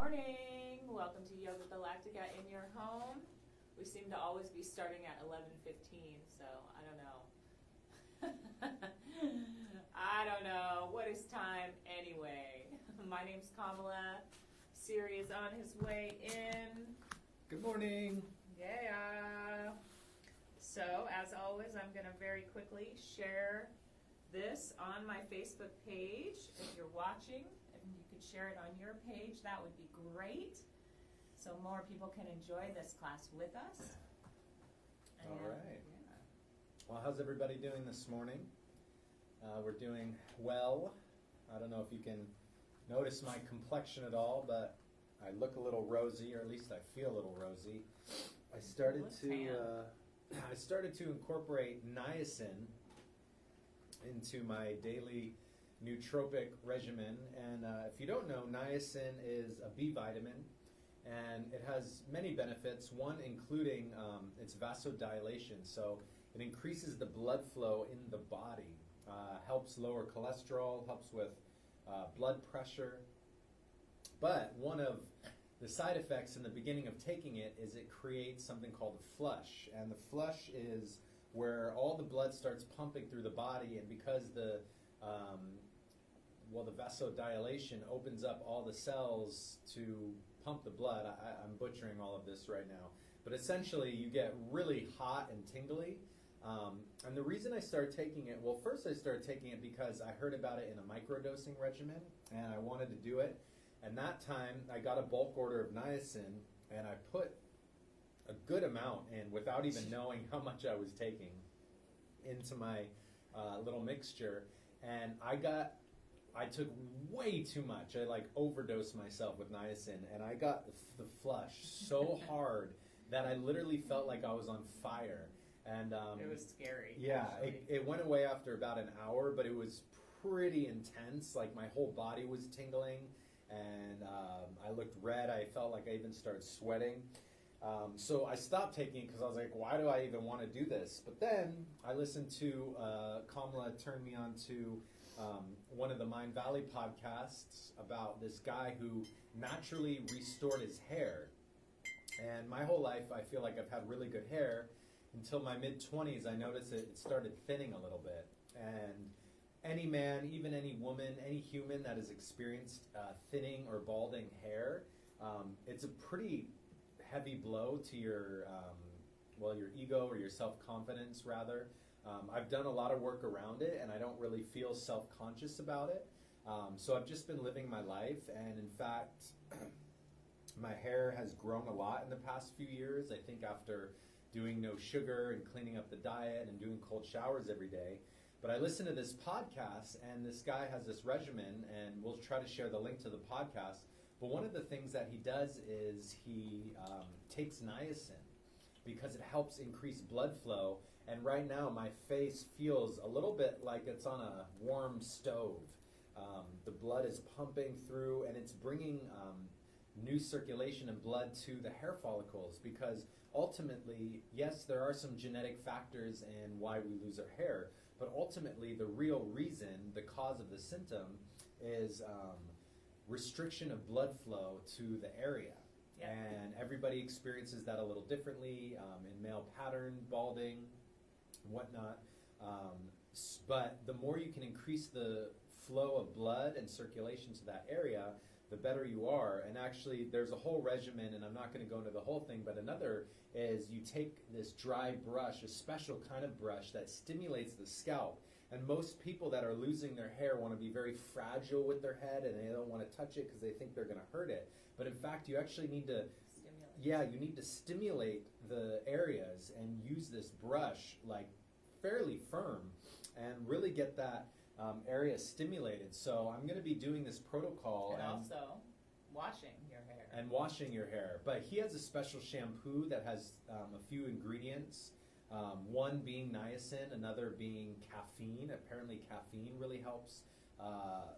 morning. Welcome to Yoga Galactica in your home. We seem to always be starting at 11:15, so I don't know. I don't know. What is time anyway? My name's Kamala. Siri is on his way in. Good morning. Yeah. So, as always, I'm going to very quickly share this on my Facebook page. If you're watching, if you could share it on your page, that would be great. So more people can enjoy this class with us. All right. Yeah. Well, how's everybody doing this morning? We're doing well. I don't know if you can notice my complexion at all, but I look a little rosy, or at least I feel a little rosy. I started to incorporate niacin into my daily nootropic regimen. And if you don't know, niacin is a B vitamin, and it has many benefits, one including its vasodilation. So it increases the blood flow in the body, helps lower cholesterol, helps with blood pressure. But one of the side effects in the beginning of taking it is it creates something called a flush. And the flush is where all the blood starts pumping through the body, and because the vasodilation opens up all the cells to pump the blood. I'm butchering all of this right now. But essentially, you get really hot and tingly. And the reason I started taking it, well, first I started taking it because I heard about it in a microdosing regimen, and I wanted to do it. And that time, I got a bulk order of niacin, and I put a good amount in without even knowing how much I was taking into my little mixture. And I took way too much. I overdosed myself with niacin, and I got the flush so hard that I literally felt like I was on fire. And it was scary. Yeah, it went away after about an hour, but it was pretty intense. Like my whole body was tingling, and I looked red. I felt like I even started sweating. So I stopped taking it because I was like, why do I even want to do this? But then I listened to Kamala turn me on to one of the Mind Valley podcasts about this guy who naturally restored his hair. And my whole life, I feel like I've had really good hair. Until my mid-20s, I noticed it started thinning a little bit. And any man, even any woman, any human that has experienced thinning or balding hair, it's a pretty heavy blow to your ego, or your self-confidence, rather. I've done a lot of work around it, and I don't really feel self-conscious about it. So I've just been living my life, and in fact, my hair has grown a lot in the past few years. I think after doing no sugar and cleaning up the diet and doing cold showers every day. But I listened to this podcast, and this guy has this regimen, and we'll try to share the link to the podcast. But one of the things that he does is he takes niacin because it helps increase blood flow. And right now my face feels a little bit like it's on a warm stove. The blood is pumping through, and it's bringing new circulation and blood to the hair follicles, because ultimately, yes, there are some genetic factors in why we lose our hair, but ultimately the real reason, the cause of the symptom, is restriction of blood flow to the area. Yeah. And everybody experiences that a little differently, in male pattern, balding, whatnot. But the more you can increase the flow of blood and circulation to that area, the better you are. And actually, there's a whole regimen, and I'm not going to go into the whole thing, but another is you take this dry brush, a special kind of brush that stimulates the scalp. And most people that are losing their hair want to be very fragile with their head, and they don't want to touch it because they think they're going to hurt it. But in fact, you actually need to stimulate the areas and use this brush fairly firm and really get that area stimulated. So I'm going to be doing this protocol. And also washing your hair. And washing your hair. But he has a special shampoo that has a few ingredients. One being niacin, another being caffeine. Apparently caffeine really helps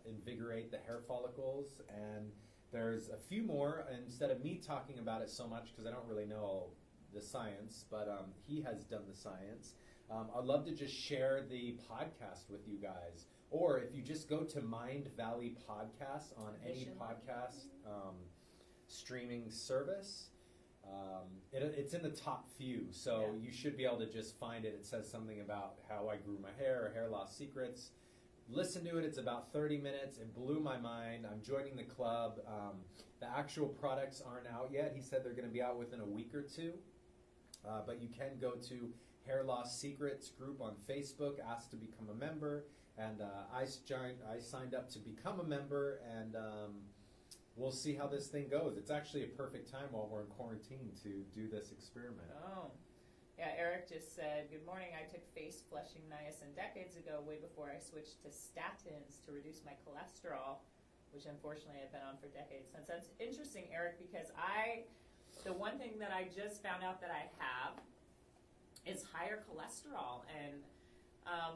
invigorate the hair follicles. And there's a few more, instead of me talking about it so much because I don't really know the science, but he has done the science. I'd love to just share the podcast with you guys. Or if you just go to Mind Valley Podcast on any podcast streaming service. It's in the top few, so you should be able to just find it. It says something about how I grew my hair or hair loss secrets. Listen to it. It's about 30 minutes. It blew my mind. I'm joining the club. The actual products aren't out yet. He said they're going to be out within a week or two. But you can go to Hair Loss Secrets group on Facebook, ask to become a member, and I signed up to become a member, and we'll see how this thing goes. It's actually a perfect time while we're in quarantine to do this experiment. Oh. Yeah, Eric just said, good morning, I took face flushing niacin decades ago, way before I switched to statins to reduce my cholesterol, which unfortunately I've been on for decades since. That's interesting, Eric, because the one thing that I just found out that I have is higher cholesterol. And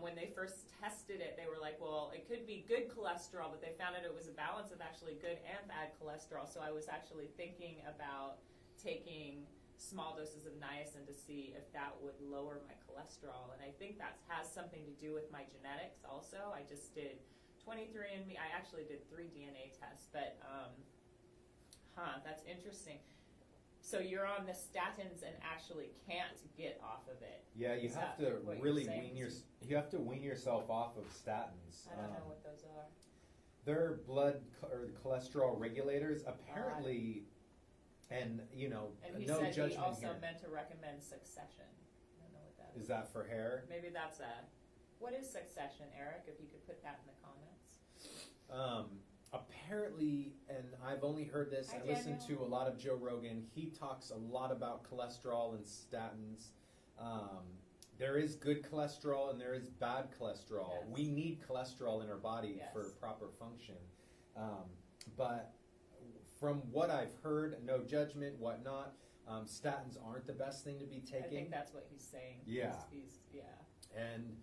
when they first tested it, they were like, well, it could be good cholesterol, but they found out it was a balance of actually good and bad cholesterol. So I was actually thinking about taking small doses of niacin to see if that would lower my cholesterol. And I think that has something to do with my genetics also. I just did 23andMe. I actually did 3 DNA tests, but that's interesting. So you're on the statins and actually can't get off of it. Yeah, you have to really you have to wean yourself off of statins. I don't know what those are. They're blood or cholesterol regulators, apparently. And he no said judgment he also here. meant to recommend Succession. I don't know what that is. Is that for hair? Maybe that's what is Succession, Eric? If you could put that in the comments. Apparently, and I've only heard this, I listen to a lot of Joe Rogan. He talks a lot about cholesterol and statins. There is good cholesterol and there is bad cholesterol. Yes. We need cholesterol in our body Yes. for proper function. But from what I've heard, no judgment, whatnot, statins aren't the best thing to be taking. I think that's what he's saying. Yeah. Yeah. And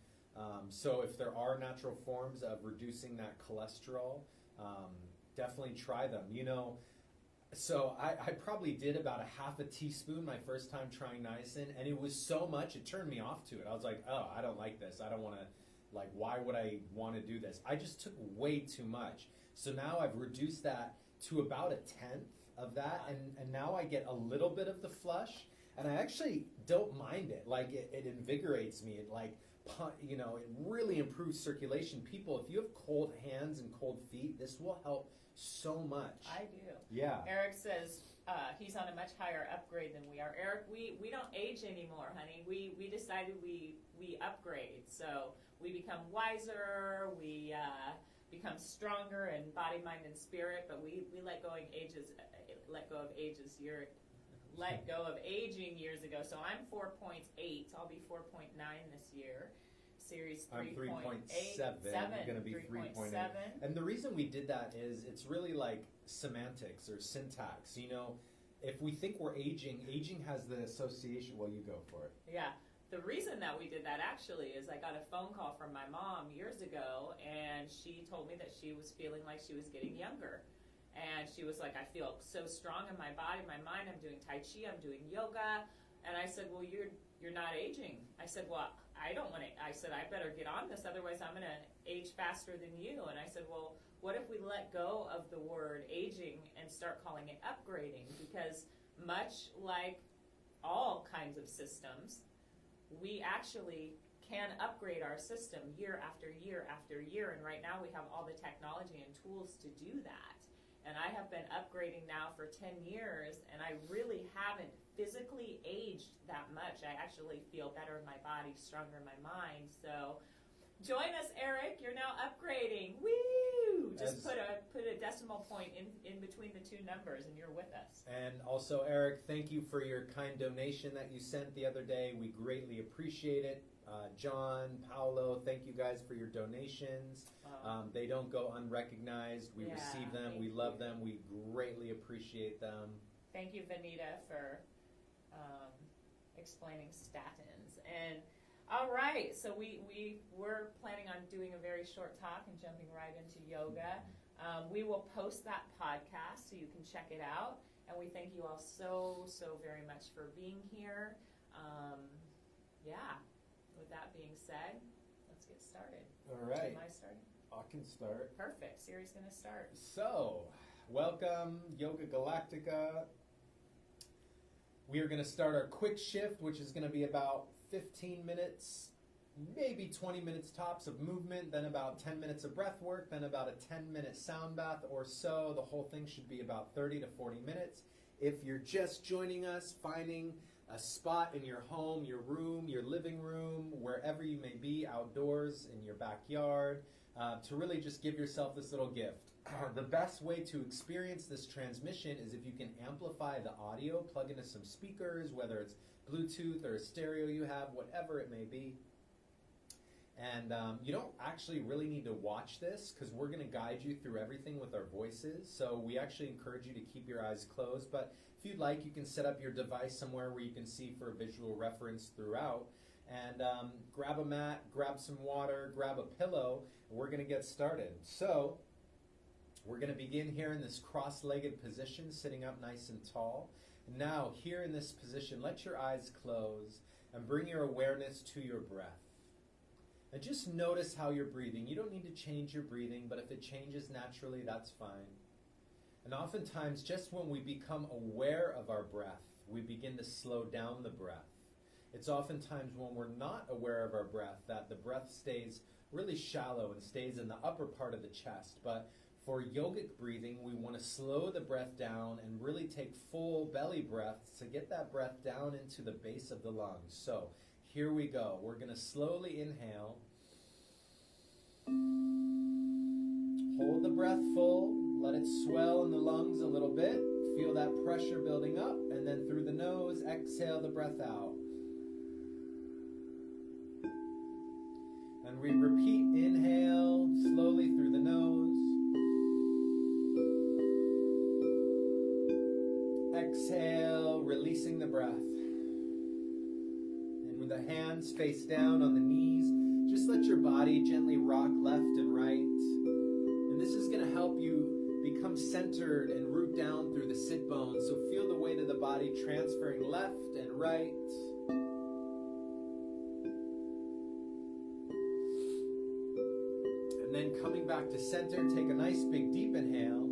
so if there are natural forms of reducing that cholesterol, definitely try them. So I probably did about a half a teaspoon my first time trying niacin, and it was so much, it turned me off to it. I was like, oh, I don't like this. I don't want to, why would I want to do this? I just took way too much. So now I've reduced that to about 1/10 of that, and now I get a little bit of the flush, and I actually don't mind it. It invigorates me. It it really improves circulation. People, if you have cold hands and cold feet, this will help so much. I do. Yeah. Eric says he's on a much higher upgrade than we are. Eric, we don't age anymore, honey. We decided we upgrade. So we become wiser, we become stronger in body, mind, and spirit, but we let go of aging years ago. So I'm 4.8. I'll be 4.9 this year. Series 3.8. I'm 3.7. I'm going to be 3.8. And the reason we did that is it's really like semantics or syntax. If we think we're aging has the association. Well, you go for it. Yeah. The reason that we did that actually is I got a phone call from my mom years ago, and she told me that she was feeling like she was getting younger. And she was like, I feel so strong in my body, my mind, I'm doing Tai Chi, I'm doing yoga. And I said, well, you're not aging. I said, well, I don't want to. I said, I better get on this, otherwise I'm going to age faster than you. And I said, well, what if we let go of the word aging and start calling it upgrading? Because much like all kinds of systems, we actually can upgrade our system year after year after year. And right now we have all the technology and tools to do that. And I have been upgrading now for 10 years, and I really haven't physically aged that much. I actually feel better in my body, stronger in my mind. So join us, Eric. You're now upgrading. Woo! Just put a decimal point in between the two numbers, and you're with us. And also, Eric, thank you for your kind donation that you sent the other day. We greatly appreciate it. John, Paolo, thank you guys for your donations. They don't go unrecognized. We receive them. We love them. We greatly appreciate them. Thank you, Vanita, for explaining statins. And all right, so we were planning on doing a very short talk and jumping right into yoga. We will post that podcast so you can check it out. And we thank you all so very much for being here. With that being said, let's get started. All right. Am I starting? I can start. Perfect. Siri's going to start. So, Welcome, Yoga Galactica. We are going to start our quick shift, which is going to be about 15 minutes, maybe 20 minutes tops of movement, then about 10 minutes of breath work, then about a 10-minute sound bath or so. The whole thing should be about 30 to 40 minutes. If you're just joining us, finding a spot in your home, your room, your living room, wherever you may be, outdoors, in your backyard, to really just give yourself this little gift. The best way to experience this transmission is if you can amplify the audio, plug into some speakers, whether it's Bluetooth or a stereo you have, whatever it may be. And you don't actually really need to watch this because we're going to guide you through everything with our voices. So we actually encourage you to keep your eyes closed. But if you'd like, you can set up your device somewhere where you can see for a visual reference throughout. And grab a mat, grab some water, grab a pillow, and we're going to get started. So we're going to begin here in this cross-legged position, sitting up nice and tall. Now, here in this position, let your eyes close and bring your awareness to your breath. And just notice how you're breathing. You don't need to change your breathing, but if it changes naturally, that's fine. And oftentimes, just when we become aware of our breath, we begin to slow down the breath. It's oftentimes when we're not aware of our breath that the breath stays really shallow and stays in the upper part of the chest. But for yogic breathing, we want to slow the breath down and really take full belly breaths to get that breath down into the base of the lungs. So here we go. We're going to slowly inhale. Hold the breath full. Let it swell in the lungs a little bit. Feel that pressure building up. And then through the nose, exhale the breath out. And we repeat, inhale slowly through the nose. Exhale, releasing the breath. And with the hands face down on the knees, just let your body gently rock left and right. And this is going to help you become centered and root down through the sit bones. So feel the weight of the body transferring left and right. And then coming back to center, take a nice big deep inhale.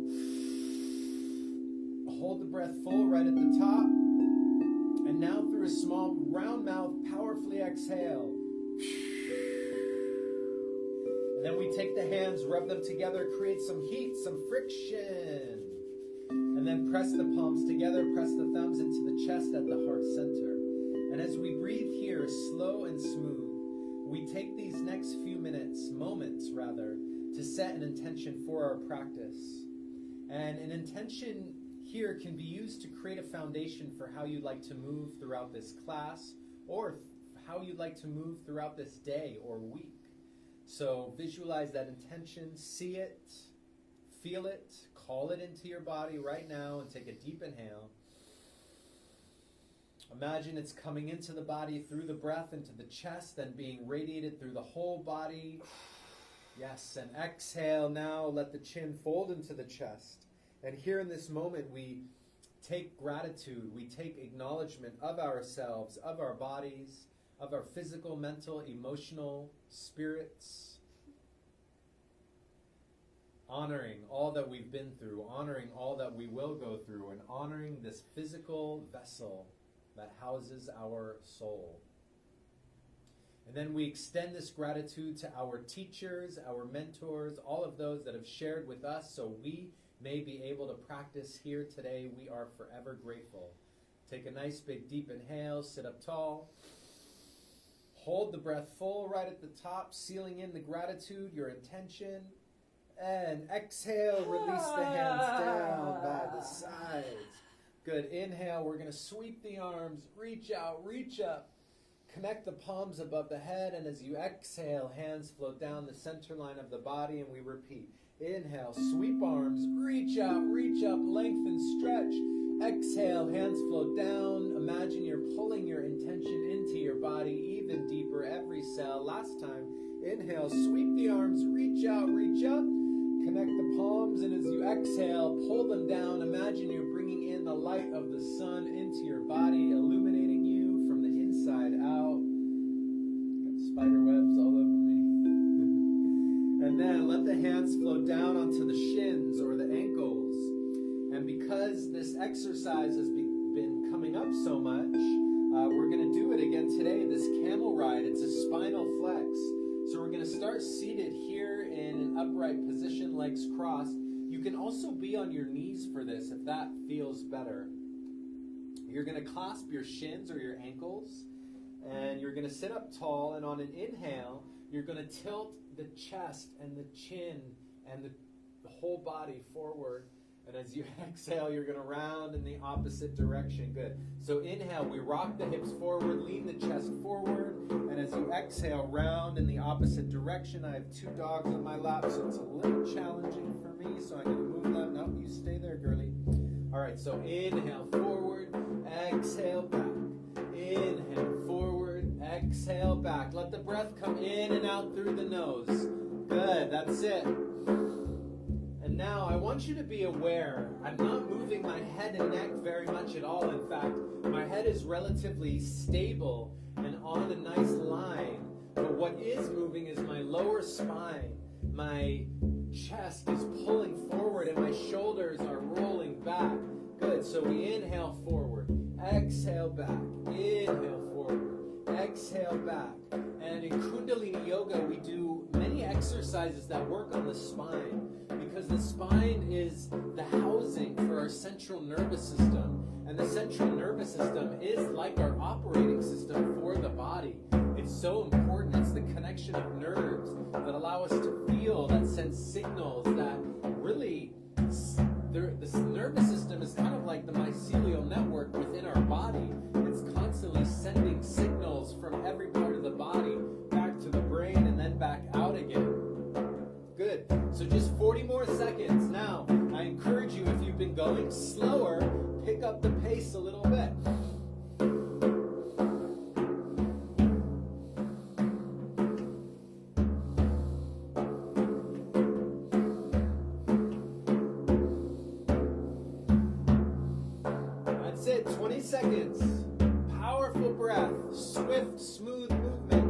Hold the breath full right at the top. And now through a small round mouth, powerfully exhale. And then we take the hands, rub them together, create some heat, some friction. And then press the palms together, press the thumbs into the chest at the heart center. And as we breathe here, slow and smooth, we take these next few moments, to set an intention for our practice. And an intention here can be used to create a foundation for how you'd like to move throughout this class or how you'd like to move throughout this day or week. So visualize that intention, see it, feel it, call it into your body right now and take a deep inhale. Imagine it's coming into the body through the breath, into the chest, then being radiated through the whole body. Yes, and exhale now, let the chin fold into the chest. And here in this moment, we take gratitude, we take acknowledgement of ourselves, of our bodies, of our physical, mental, emotional spirits. Honoring all that we've been through, honoring all that we will go through, and honoring this physical vessel that houses our soul. And then we extend this gratitude to our teachers, our mentors, all of those that have shared with us so we may be able to practice here today. We are forever grateful. Take a nice big deep inhale, sit up tall. Hold the breath full right at the top, sealing in the gratitude, your intention. And exhale, release the hands down by the sides. Good. Inhale, we're going to sweep the arms, reach out, reach up. Connect the palms above the head, and as you exhale, hands float down the center line of the body, and we repeat. Inhale, sweep arms, reach out, reach up, lengthen, stretch. Exhale, hands float down. Imagine you're pulling your intention into your body even deeper, every cell. Last time, inhale, sweep the arms, reach out, reach up. Connect the palms, and as you exhale, pull them down. Imagine you're bringing in the light of the sun into your body, illuminating you from the inside out. Got spider webs all over me. And then let the hands float down onto the shins or the ankles. And because this exercise has been coming up so much, we're going to do it again today, this camel ride. It's a spinal flex. So we're going to start seated here in an upright position, legs crossed. You can also be on your knees for this if that feels better. You're going to clasp your shins or your ankles, and you're going to sit up tall, and on an inhale, you're going to tilt the chest and the chin and the whole body forward. And as you exhale, you're going to round in the opposite direction. Good. So inhale, we rock the hips forward, lean the chest forward. And as you exhale, round in the opposite direction. I have 2 dogs on my lap, so it's a little challenging for me. So I'm going to move them. No, you stay there, girly. All right, so inhale forward, exhale back. Inhale forward, exhale back. Let the breath come in and out through the nose. Good, that's it. And now I want you to be aware, I'm not moving my head and neck very much at all. In fact, my head is relatively stable and on a nice line. But what is moving is my lower spine. My chest is pulling forward and my shoulders are rolling back. Good, so we inhale forward, exhale back, inhale forward, exhale back. And in kundalini yoga, we do many exercises that work on the spine, because the spine is the housing for our central nervous system. And the central nervous system is like our operating system for the body. It's so important. It's the connection of nerves that allow us to feel, that send signals that really, this nervous system is kind of like the mycelial network within our body. It's constantly sending signals from every part of the body back to the brain and then back out again. Good. So just 40 more seconds. Now, I encourage you, if you've been going slower, pick up the pace a little bit. That's it. 20 seconds. Powerful breath. Swift, smooth movement.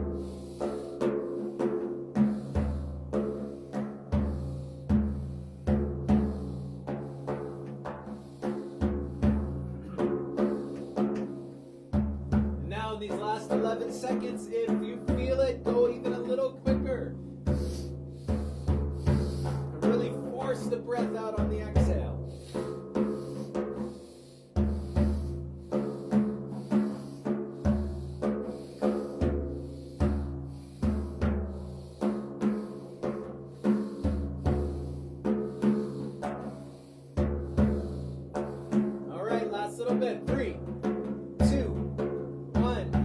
These last 11 seconds, if you feel it, go even a little quicker. And really force the breath out on the exhale. All right, last little bit. 3, 2,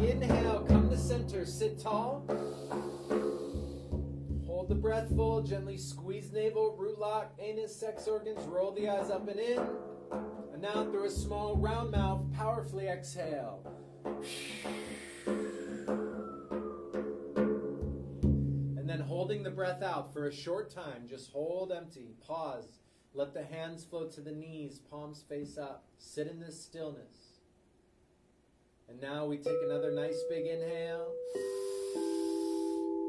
inhale, come to center, sit tall. Hold the breath full, gently squeeze navel, root lock, anus, sex organs, roll the eyes up and in. And now through a small round mouth, powerfully exhale. And then holding the breath out for a short time, just hold empty, pause. Let the hands float to the knees, palms face up. Sit in this stillness. And now we take another nice big inhale.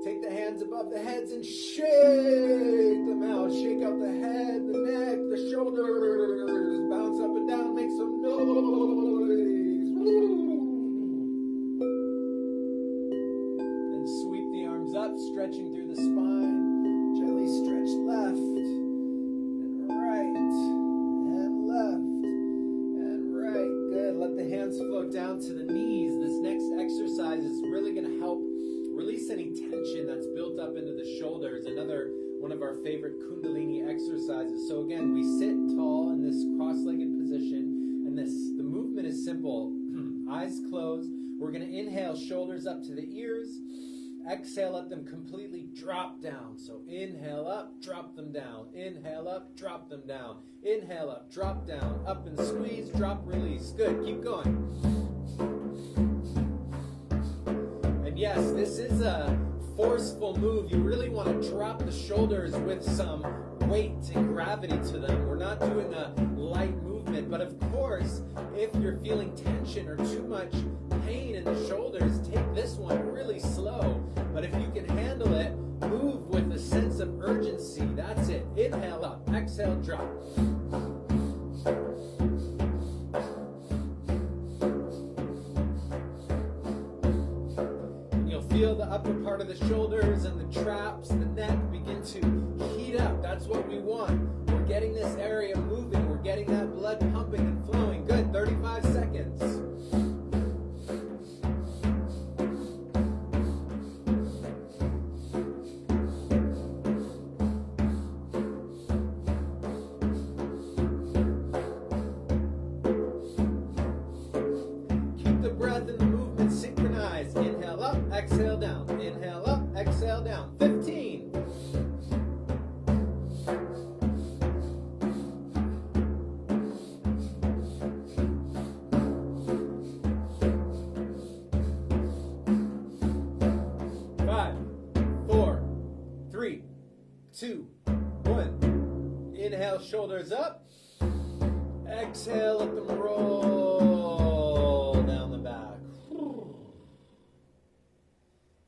Take the hands above the heads and shake them out. Shake out the head, the neck, the shoulders. Bounce up and down, make some noise. Then sweep the arms up, stretching through the spine. Gently stretch left and right and left. Let the hands float down to the knees. This next exercise is really going to help release any tension that's built up into the shoulders. Another one of our favorite kundalini exercises. So again, we sit tall in this cross-legged position, and the movement is simple. Eyes closed. We're going to inhale, shoulders up to the ears. Exhale, let them completely drop down. So inhale up, drop them down. Inhale up, drop them down. Inhale up, drop down. Up and squeeze, drop, release. Good, keep going. And yes, this is a forceful move. You really want to drop the shoulders with some weight and gravity to them. We're not doing a light movement, but of course, if you're feeling tension or too much pain in the shoulders, take this one really slow. But if you can handle it, move with a sense of urgency. That's it. Inhale up, exhale, drop. feel the upper part of the shoulders and the traps and the neck begin to heat up. That's what we want. We're getting this area moving. We're getting that blood pumping and flowing. Good, 35 seconds. Keep the breath and the movement synchronized. Inhale up, exhale down. Inhale up, exhale down. 15. 5, 4, 3, 2, 1. Inhale, shoulders up. Exhale, let them roll down the back.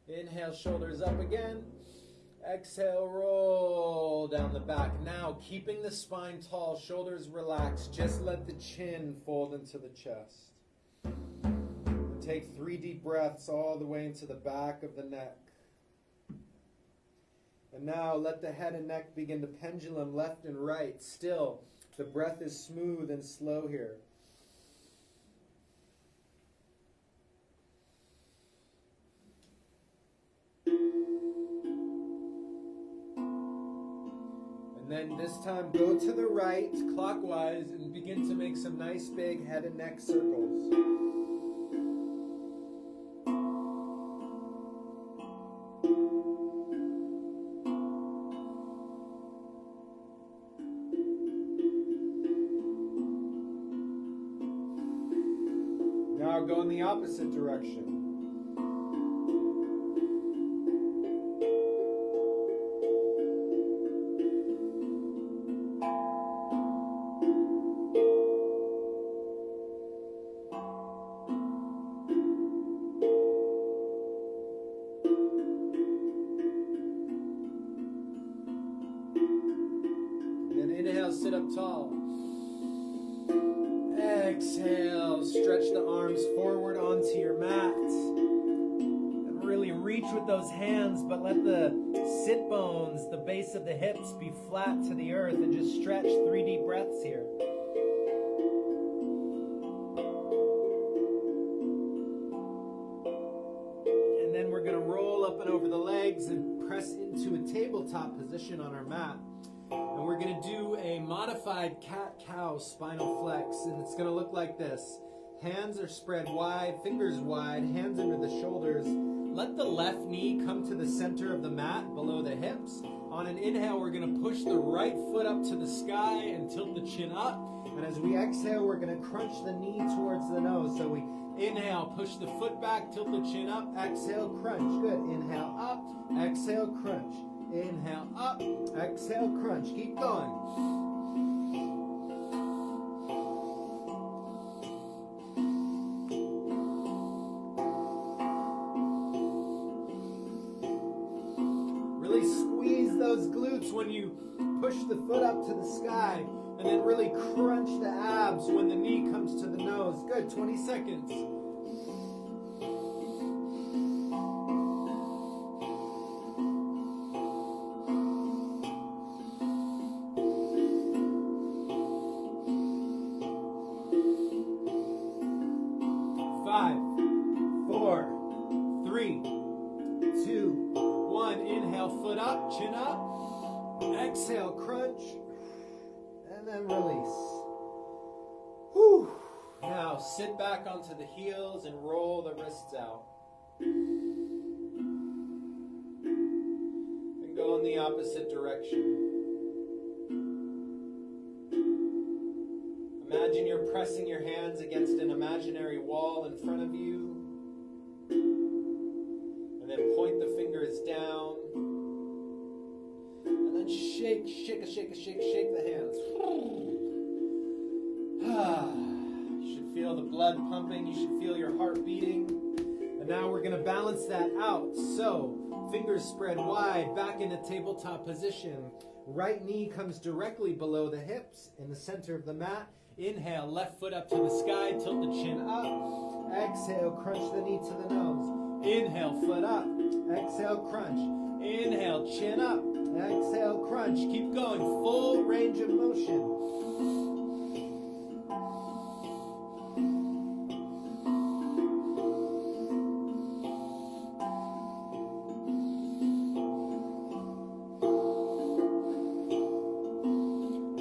Inhale, shoulders up again. Exhale, roll down the back. Now, keeping the spine tall, shoulders relaxed. Just let the chin fold into the chest. Take 3 deep breaths all the way into the back of the neck. And now let the head and neck begin to pendulum left and right. Still, the breath is smooth and slow here. And then this time go to the right clockwise and begin to make some nice big head and neck circles. Now go in the opposite direction. Then inhale, sit up tall. Exhale, stretch the arms forward onto your mat. And really reach with those hands, but let the sit bones, the base of the hips, be flat to the earth, and just stretch 3 deep breaths here. And then we're going to roll up and over the legs and press into a tabletop position on our mat. And we're going to do a modified cat-cow spinal flex, and it's going to look like this. Hands are spread wide, fingers wide, hands under the shoulders. Let the left knee come to the center of the mat below the hips. On an inhale, we're going to push the right foot up to the sky and tilt the chin up. And as we exhale, we're going to crunch the knee towards the nose. So we inhale, push the foot back, tilt the chin up, exhale, crunch. Good. Inhale up, exhale, crunch. Inhale up, exhale, crunch. Keep going. Really squeeze those glutes when you push the foot up to the sky, and then really crunch the abs when the knee comes to the nose. Good, 20 seconds. 5, 4, 3, 2, 1. Inhale, foot up, chin up. Exhale, crunch. And then release. Whew. Now sit back onto the heels and roll the wrists out. And go in the opposite direction. Imagine you're pressing your hands against an imaginary wall in front of you. And then point the fingers down. And then shake the hands. You should feel the blood pumping. You should feel your heart beating. And now we're going to balance that out. So, fingers spread wide, back in a tabletop position. Right knee comes directly below the hips in the center of the mat. Inhale, left foot up to the sky, tilt the chin up. Exhale, crunch the knee to the nose. Inhale, foot up. Exhale, crunch. Inhale, chin up. Exhale, crunch. Keep going. Full range of motion.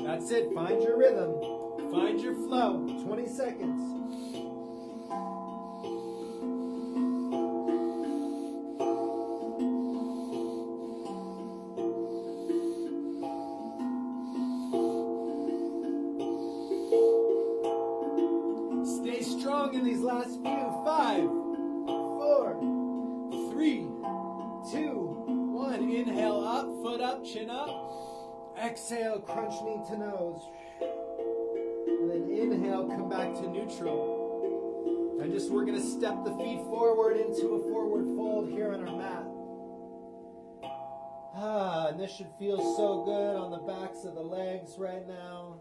That's it. Find your rhythm. Find your flow. 20 seconds. Stay strong in these last few. 5, 4, 3, 2, 1. Inhale up, foot up, chin up. Exhale, crunch knee to nose. And then inhale, come back to neutral. And we're going to step the feet forward into a forward fold here on our mat. And this should feel so good on the backs of the legs right now.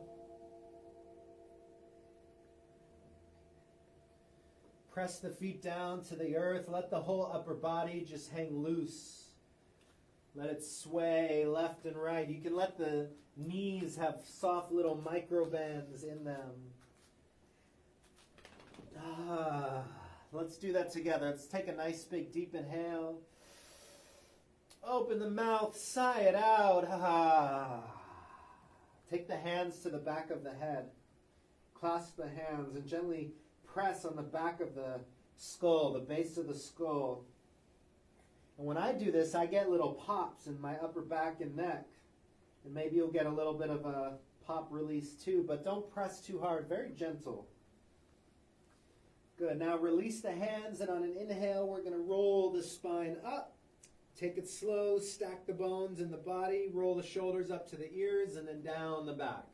Press the feet down to the earth. Let the whole upper body just hang loose. Let it sway left and right. You can let the knees have soft little micro bends in them. Let's do that together. Let's take a nice big deep inhale. Open the mouth, sigh it out. Take the hands to the back of the head. Clasp the hands and gently press on the back of the skull, the base of the skull. And when I do this, I get little pops in my upper back and neck. And maybe you'll get a little bit of a pop release too, but don't press too hard, very gentle. Good, now release the hands, and on an inhale, we're going to roll the spine up. Take it slow, stack the bones in the body, roll the shoulders up to the ears, and then down the back.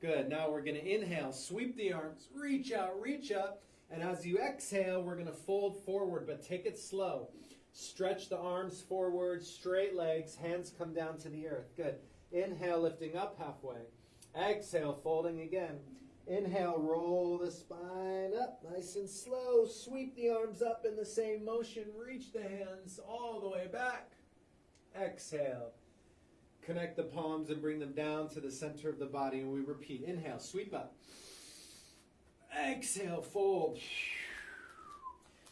Good, now we're going to inhale, sweep the arms, reach out, reach up, and as you exhale, we're going to fold forward, but take it slow. Stretch the arms forward, straight legs, hands come down to the earth. Good. Inhale, lifting up halfway. Exhale, folding again. Inhale, roll the spine up, nice and slow. Sweep the arms up in the same motion. Reach the hands all the way back. Exhale. Connect the palms and bring them down to the center of the body, and we repeat. Inhale, sweep up. Exhale, fold.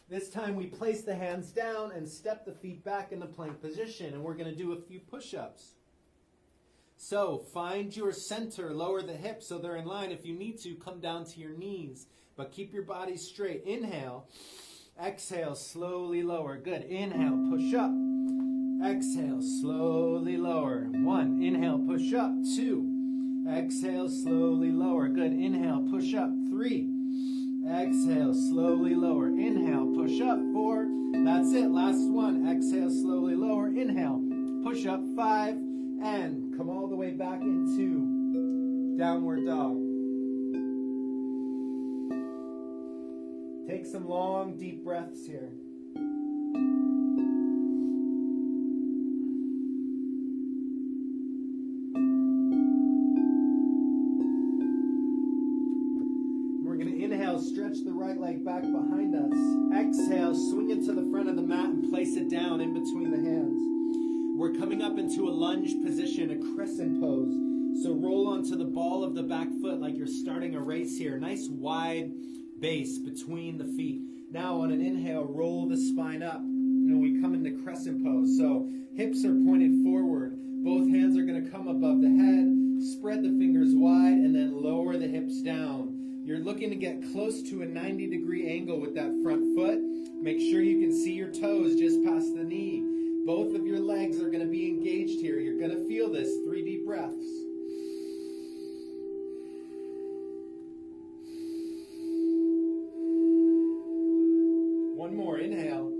This time we place the hands down and step the feet back into plank position, and we're going to do a few push-ups. So find your center, lower the hips so they're in line. If you need to, come down to your knees, but keep your body straight. Inhale, exhale, slowly lower. Good. Inhale, push up. Exhale, slowly lower. 1, inhale, push up. 2, exhale, slowly lower. Good. Inhale, push up. 3, exhale, slowly lower. Inhale, push up. 4, that's it. Last one. Exhale, slowly lower. Inhale, push up. 5, and come all the way back into downward dog. Take some long, deep breaths here. Stretch the right leg back behind us. Exhale, swing it to the front of the mat and place it down in between the hands. We're coming up into a lunge position, a crescent pose. So roll onto the ball of the back foot like you're starting a race here. Nice wide base between the feet. Now on an inhale, roll the spine up. And we come into crescent pose. So hips are pointed forward. Both hands are going to come above the head. Spread the fingers wide and then lower the hips down. You're looking to get close to a 90-degree angle with that front foot. Make sure you can see your toes just past the knee. Both of your legs are going to be engaged here. You're going to feel this. 3 deep breaths. One more. Inhale.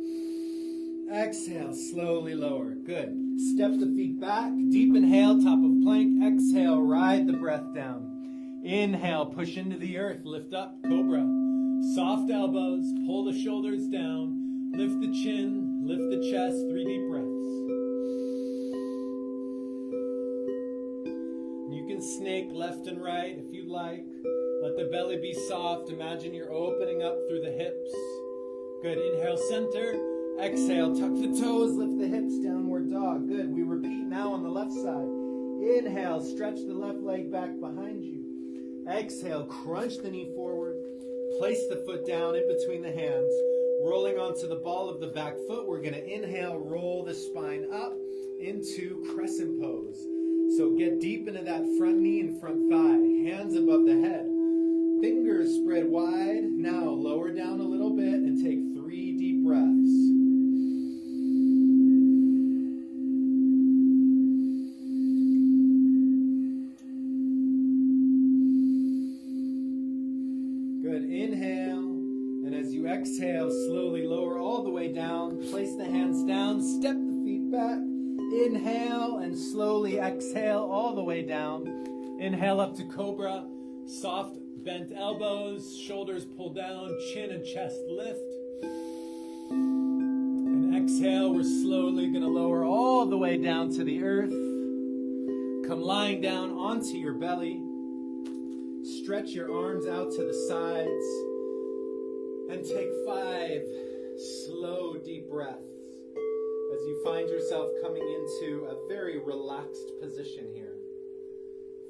Exhale. Slowly lower. Good. Step the feet back. Deep inhale, top of plank. Exhale, ride the breath down. Inhale, push into the earth, lift up, cobra. Soft elbows, pull the shoulders down, lift the chin, lift the chest, 3 deep breaths. You can snake left and right if you like. Let the belly be soft. Imagine you're opening up through the hips. Good. Inhale, center. Exhale, tuck the toes, lift the hips, downward dog. Good. We repeat now on the left side. Inhale, stretch the left leg back behind you. Exhale, crunch the knee forward. Place the foot down in between the hands. Rolling onto the ball of the back foot, we're going to inhale, roll the spine up into crescent pose. So get deep into that front knee and front thigh. Hands above the head. Fingers spread wide. Now lower down a little bit and take 3 deep breaths. Good. Inhale. And as you exhale, slowly lower all the way down. Place the hands down. Step the feet back. Inhale and slowly exhale all the way down. Inhale up to cobra. Soft bent elbows, shoulders pull down, chin and chest lift. And exhale, we're slowly going to lower all the way down to the earth. Come lying down onto your belly. Stretch your arms out to the sides. And take 5 slow, deep breaths as you find yourself coming into a very relaxed position here.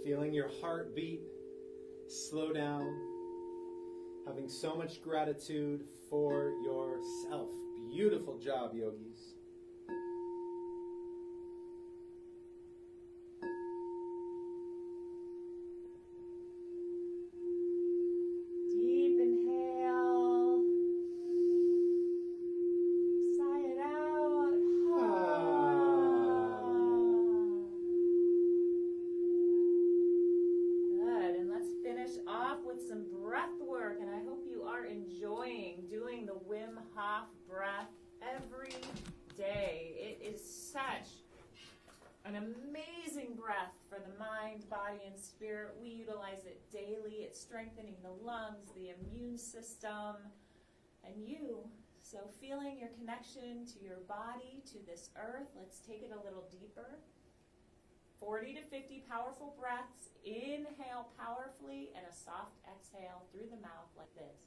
Feeling your heartbeat slow down, having so much gratitude for yourself. Beautiful job, yogis. Deep inhale. Sigh it out. Good, and let's finish off with some breath work, and I hope you are enjoying doing the Wim Hof breath every day. It is such an amazing breath for the mind, body, and spirit. We utilize it daily. It's strengthening the lungs, the immune system, and you. So feeling your connection to your body, to this earth, let's take it a little deeper. 40 to 50 powerful breaths. Inhale powerfully and a soft exhale through the mouth like this.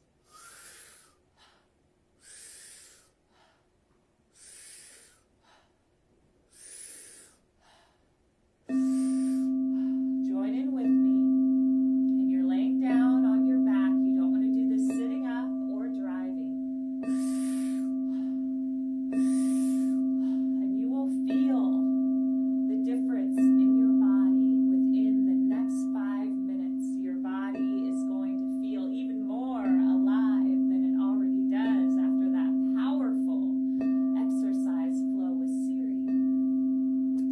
Join in with me. And you're laying down on your back. You don't want to do this sitting up or driving. And you will feel the difference in your body within the next 5 minutes. Your body is going to feel even more alive than it already does after that powerful exercise flow with Siri.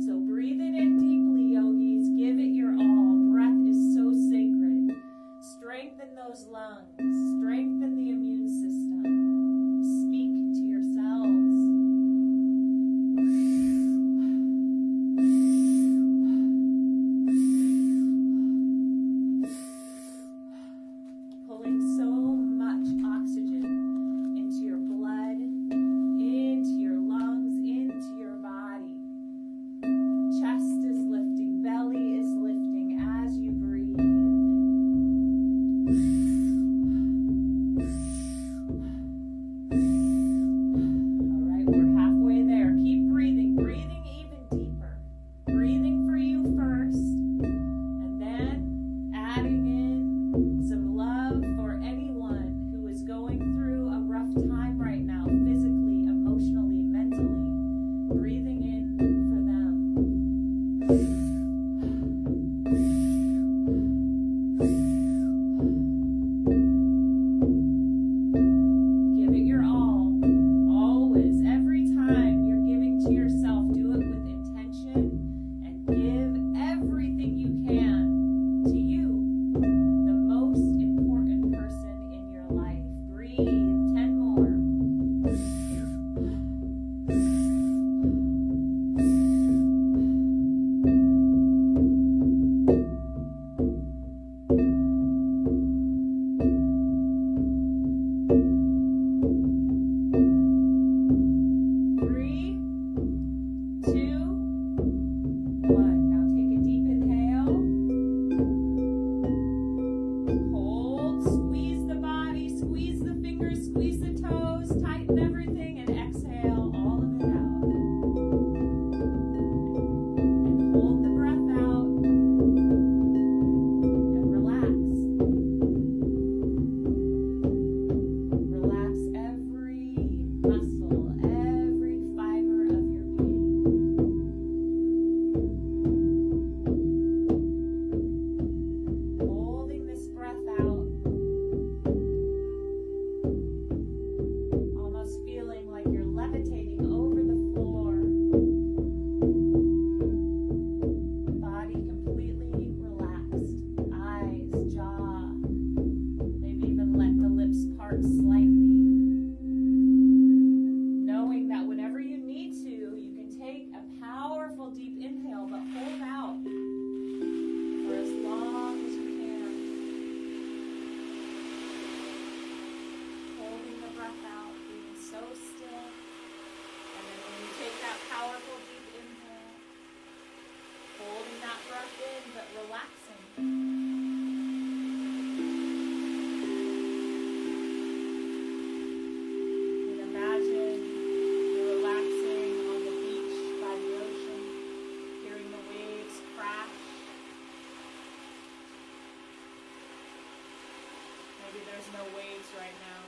So breathe it in deeply, yogis. Give it your all. Breath is so sacred. Strengthen those lungs. Strengthen the immune system. Speak to yourselves. Pulling so much oxygen into your blood, into your lungs, into your body. Chest is lifting, belly is lifting as you breathe. Maybe there's no waves right now.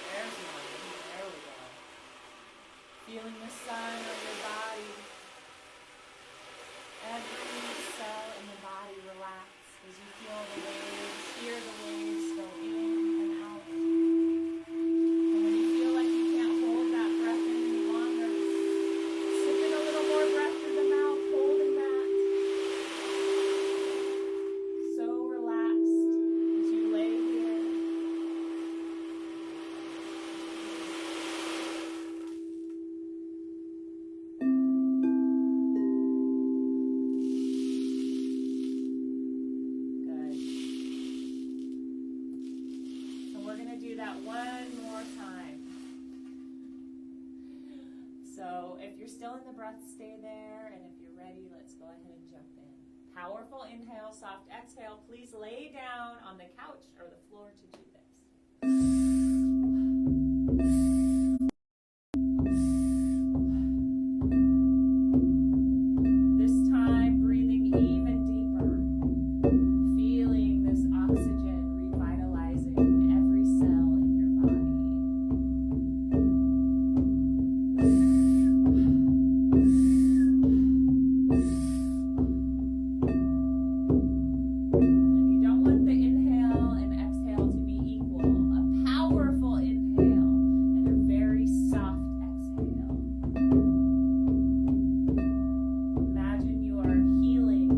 There's one. There we go. Feeling the sun on your body. Every cell in the body relax as you feel the waves, hear the waves go in and out. And when you feel like you can't hold that breath in any longer, sip in a little more breath through the mouth, holding that. So relaxed as you lay here. Good. So we're going to do that one more time. So if you're still in the breath, stay there. And if you're ready, let's go ahead and jump in. Powerful inhale, soft exhale. Please lay down on the couch or the floor to do this. This time, breathing even deeper, feeling this oxygen revitalizing every cell in your body. And you don't want the inhale and exhale to be equal. A powerful inhale and a very soft exhale. Imagine you are healing,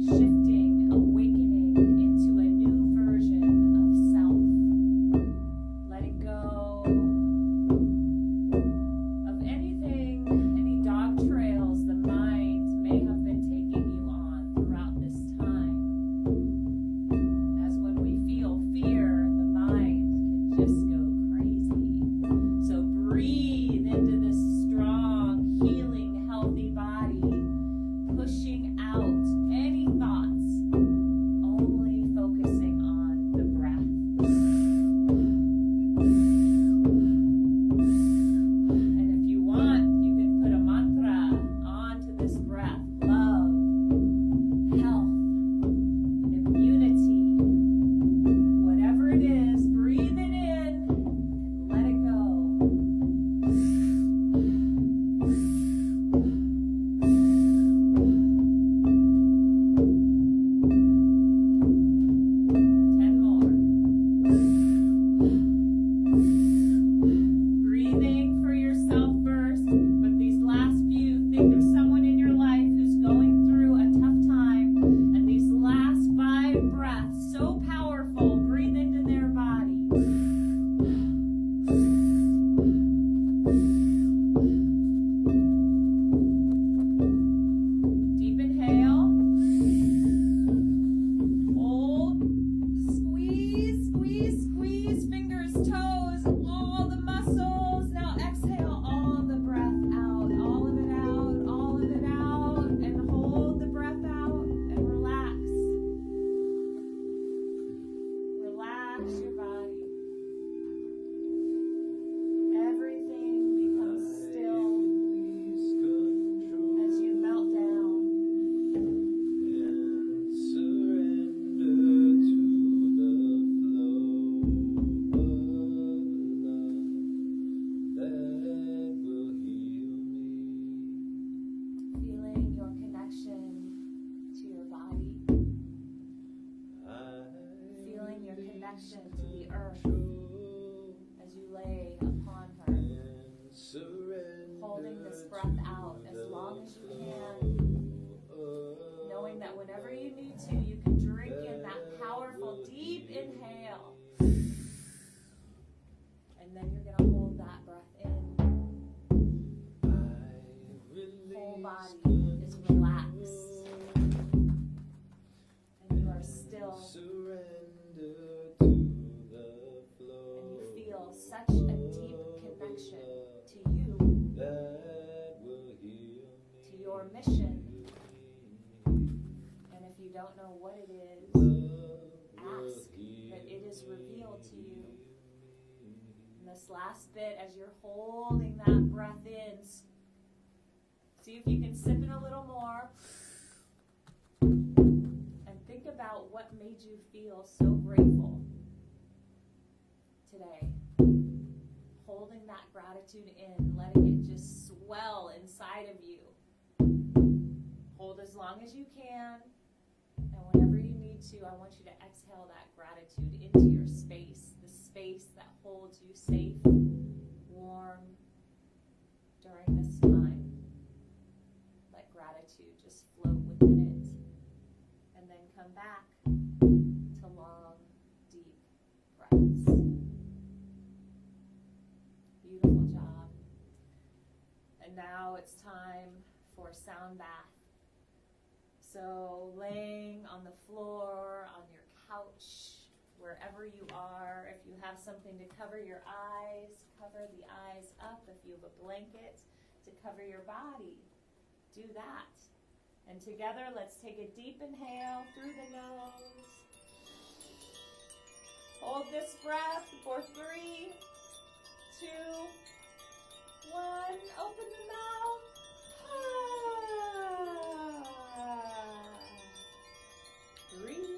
shifting, awakening into a new version of self. Letting go of anything, any dog trails the mind may have been taking you on throughout this time. As when we feel fear, the mind can just go crazy. So breathe into this strong, healing, healthy body, pushing out any thoughts, only focusing on the breath. And if you want, you can put a mantra onto this breath. Love, health, immunity, whatever it is, breathe it in and let it go. 10 more. Breathing for yourself first, but these last few, think of someone in your life who's going through a tough time, and these last 5 breaths, so powerful, breathe into their body. Deep inhale. Hold. Squeeze, squeeze, squeeze. Fingers, toes, all the muscles. Now exhale all of the breath out. All of it out, all of it out. And hold the breath out and relax. Relax your body. Everything becomes still as you melt down. Feeling your connection to your body. Feeling your connection to the earth as you lay upon her. Holding this breath out as long as you can. Knowing that whenever you need to, you can drink in that powerful deep inhale. And then you're going to hold that breath in. Whole body is relaxed. And you are still. And you feel such a deep connection to you, to your mission. And if you don't know what it is, ask that it is revealed to you. And this last bit, as you're holding that breath in, see if you can sip it a little more. And think about what made you feel so grateful today? Holding that gratitude in, letting it just swell inside of you. Hold as long as you can, and whenever you need to, I want you to exhale that gratitude into your space, the space that holds you safe, warm during this time. Let gratitude just float within it, and then come back to long, deep breaths. Beautiful job. And now it's time for sound bath. So laying on the floor, on your couch, wherever you are, if you have something to cover your eyes, cover the eyes up. If you have a blanket to cover your body, do that. And together, let's take a deep inhale through the nose. Hold this breath for 3, 2, 1. Open the mouth. Breathe.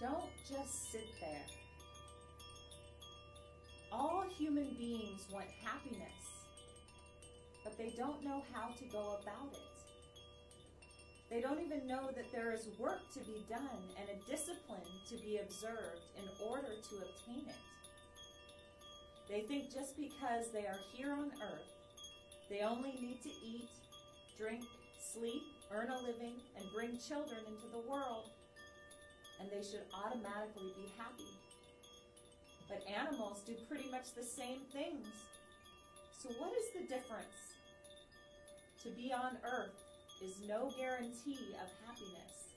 Don't just sit there. All human beings want happiness, but they don't know how to go about it. They don't even know that there is work to be done and a discipline to be observed in order to obtain it. They think just because they are here on earth, they only need to eat, drink, sleep, earn a living, and bring children into the world, and they should automatically be happy. But animals do pretty much the same things. So what is the difference? To be on earth is no guarantee of happiness.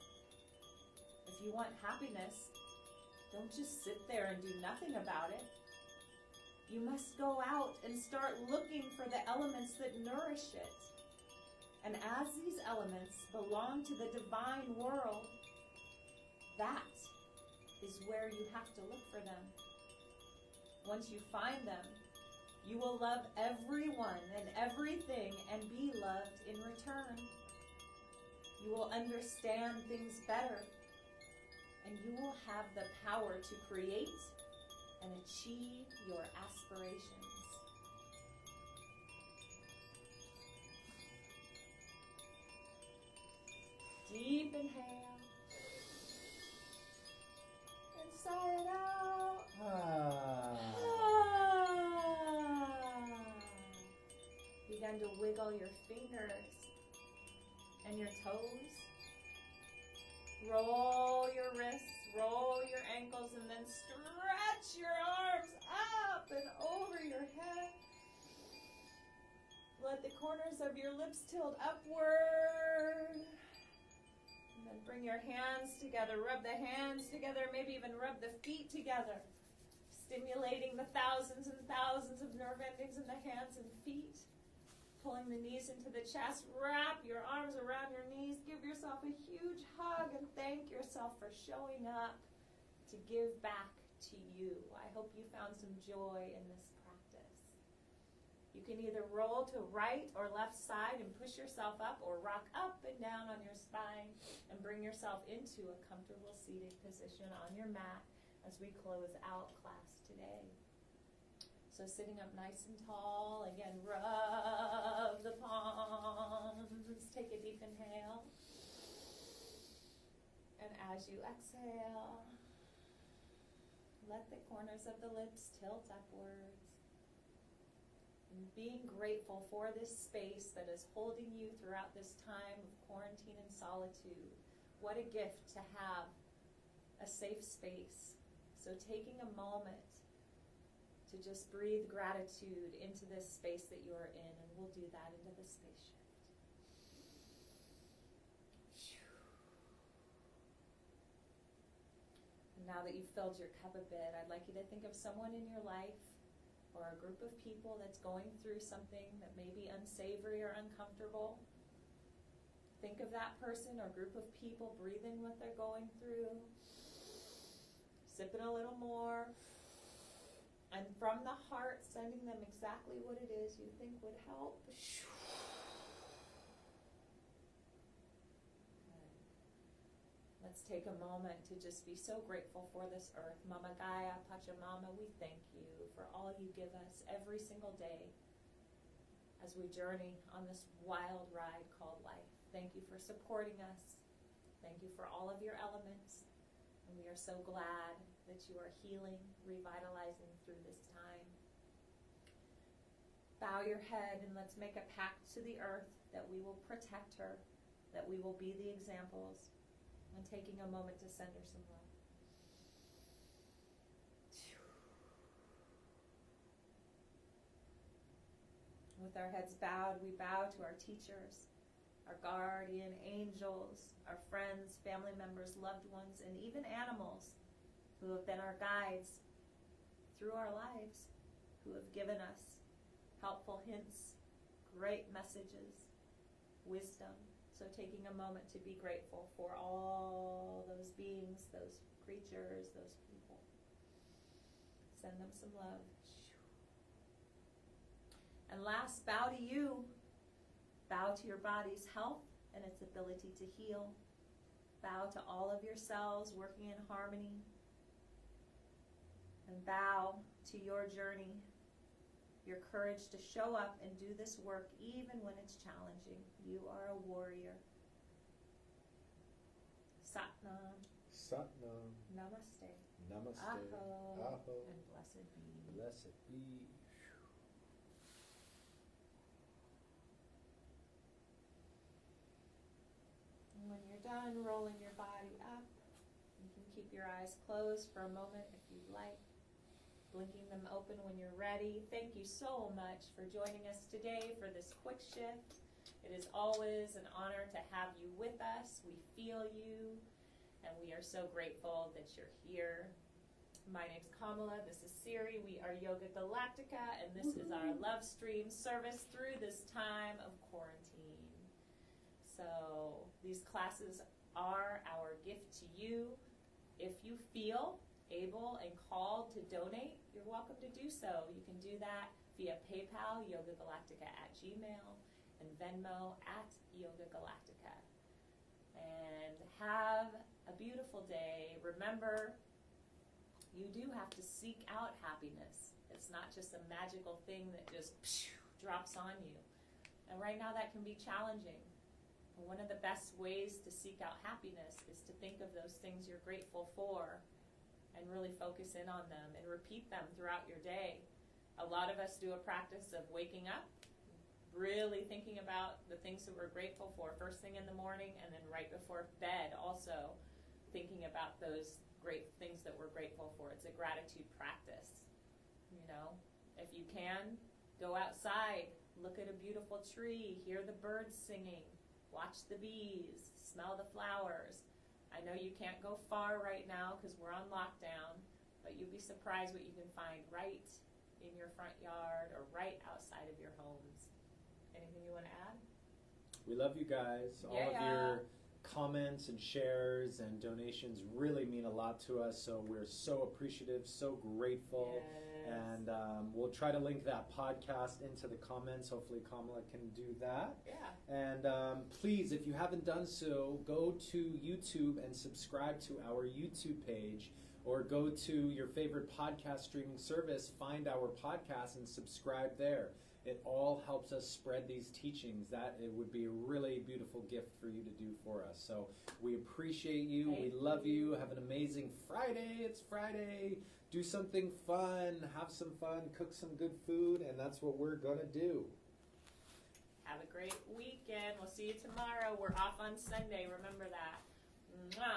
If you want happiness, don't just sit there and do nothing about it. You must go out and start looking for the elements that nourish it. And as these elements belong to the divine world, that is where you have to look for them. Once you find them, you will love everyone and everything and be loved in return. You will understand things better, and you will have the power to create and achieve your aspirations. Deep inhale. And sigh it out. Begin to wiggle your fingers and your toes. Roll your wrists, roll your ankles, and then stretch your arms up and over your head. Let the corners of your lips tilt upward. And then bring your hands together. Rub the hands together, maybe even rub the feet together. Stimulating the thousands and thousands of nerve endings in the hands and feet. Pulling the knees into the chest. Wrap your arms around your knees. Give yourself a huge hug and thank yourself for showing up to give back to you. I hope you found some joy in this practice. You can either roll to right or left side and push yourself up, or rock up and down on your spine and bring yourself into a comfortable seated position on your mat as we close out class today. So sitting up nice and tall, again, rub the palms, take a deep inhale. And as you exhale, let the corners of the lips tilt upwards. And being grateful for this space that is holding you throughout this time of quarantine and solitude. What a gift to have a safe space. So taking a moment to just breathe gratitude into this space that you're in, and we'll do that into the space shift. And now that you've filled your cup a bit, I'd like you to think of someone in your life or a group of people that's going through something that may be unsavory or uncomfortable. Think of that person or group of people, breathe in what they're going through. Sip it a little more. And from the heart, sending them exactly what it is you think would help. Let's take a moment to just be so grateful for this earth. Mama Gaia, Pachamama, we thank you for all you give us every single day as we journey on this wild ride called life. Thank you for supporting us. Thank you for all of your elements. And we are so glad that you are healing, revitalizing through this time. Bow your head and let's make a pact to the earth that we will protect her, that we will be the examples, and taking a moment to send her some love. With our heads bowed, we bow to our teachers, our guardian angels, our friends, family members, loved ones, and even animals who have been our guides through our lives, who have given us helpful hints, great messages, wisdom. So taking a moment to be grateful for all those beings, those creatures, those people. Send them some love. And last, bow to you. Bow to your body's health and its ability to heal. Bow to all of your cells working in harmony. And bow to your journey, your courage to show up and do this work even when it's challenging. You are a warrior. Satnam. Satnam. Namaste. Namaste. Aho. Aho. And blessed be. Blessed be. And when you're done rolling your body up, you can keep your eyes closed for a moment if you'd like. Blinking them open when you're ready. Thank you so much for joining us today for this quick shift. It is always an honor to have you with us. We feel you, and we are so grateful that you're here. My name's Kamala. This is Siri. We are Yoga Galactica, and this is our love stream service through this time of quarantine. So these classes are our gift to you. If you feel able and called to donate, you're welcome to do so. You can do that via PayPal, yogagalactica@gmail, and Venmo @yogagalactica. And have a beautiful day. Remember, you do have to seek out happiness. It's not just a magical thing that just drops on you. And right now that can be challenging. But one of the best ways to seek out happiness is to think of those things you're grateful for and really focus in on them and repeat them throughout your day. A lot of us do a practice of waking up, really thinking about the things that we're grateful for first thing in the morning, and then right before bed also thinking about those great things that we're grateful for. It's a gratitude practice. You know, if you can, go outside, look at a beautiful tree, hear the birds singing, watch the bees, smell the flowers. I know you can't go far right now because we're on lockdown, but you'll be surprised what you can find right in your front yard or right outside of your homes. Anything you want to add? We love you guys. All of your comments and shares and donations really mean a lot to us, so we're so appreciative, so grateful. Yes. And we'll try to link that podcast into the comments. Hopefully Kamala can do that. Yeah. And please, if you haven't done so, go to YouTube and subscribe to our YouTube page, or go to your favorite podcast streaming service, find our podcast and subscribe there. It all helps us spread these teachings. That it would be a really beautiful gift for you to do for us. So we appreciate you. We love you. Have an amazing Friday. It's Friday, do something fun, have some fun, cook some good food, and that's what we're going to do. Have a great weekend. We'll see you tomorrow. We're off on Sunday. Remember that. Mwah.